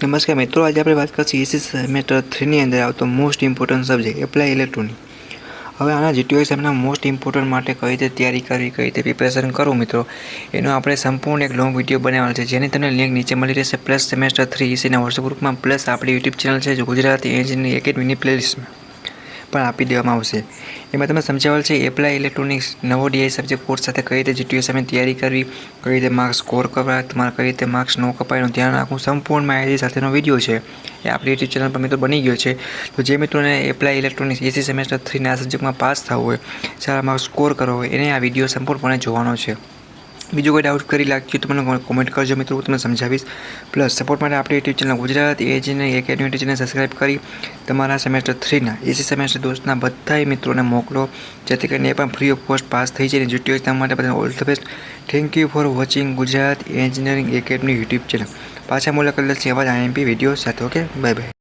नमस्कार मित्रों, आज આપણે વાત કરીશું એસી સેમેસ્ટર 3 ની અંદર આવતો most important subject apply electronic. હવે આના જીટીયુ એક્ઝામના મોસ્ટ ઇમ્પોર્ટન્ટ માટે કઈ રીતે તૈયારી કરવી, કઈ રીતે પ્રિપેરેશન કરવું મિત્રો, એનો આપણે સંપૂર્ણ એક લોંગ વિડીયો બનાવવાનો છે, જેની તમને લિંક નીચે મળી રહેશે પ્લસ સેમેસ્ટર 3 એસીના વોટ્સએપ ગ્રુપમાં પ્લસ આપણી યુટ્યુબ ચેનલ છે જો ગુજરાતી એન્જિનિયરિંગ એકેડમીની પ્લેલિસ્ટમાં પણ આપી દેવામાં આવશે। એમાં તમે સમજાવેલ છે એપ્લાય ઇલેક્ટ્રોનિક્સ નવો ડીઆઈ સબ્જેક્ટ કોર્સ સાથે કઈ રીતે જીટીયુ એક્ઝામની તૈયારી કરવી, કઈ રીતે માર્ક્સ સ્કોર કરવા, તમારે કઈ રીતે માર્ક્સ ન કપાય એનું ધ્યાન રાખવું, સંપૂર્ણ માહિતી સાથેનો વિડીયો છે એ આપણી યુટ્યુબ ચેનલ પર મિત્રો બની ગયો છે। તો જે મિત્રોને એપ્લાય ઇલેક્ટ્રોનિક્સ એસી સેમેસ્ટર 3ના આ સબ્જેક્ટમાં પાસ થવું હોય, સારા માર્ક્સ સ્કોર કરવો હોય, એને આ વિડીયો સંપૂર્ણપણે જોવાનો છે। બીજો કોઈ ડાઉટ કરી લાગજો તો મને કોમેન્ટ કરજો મિત્રો, હું તમને સમજાવીશ। પ્લસ સપોર્ટ માટે આપણી YouTube channel Gujarat engineering academy channel subscribe કરી તમારા સેમેસ્ટર 3ના એસી સેમેસ્ટર દોસ્તના બધા મિત્રોને મોકલો, જેથી કરીને એ પણ ફ્રી ઓફ કોસ્ટ પાસ થઈ જાય। જીટીયુ એક્ઝામ માટે બધાને all the best. Thank you for watching Gujarat engineering academy YouTube channel. પાછા મુલાકાત લેશે આવા જ આઈએમપી વિડીયો સાથે। Okay, bye bye.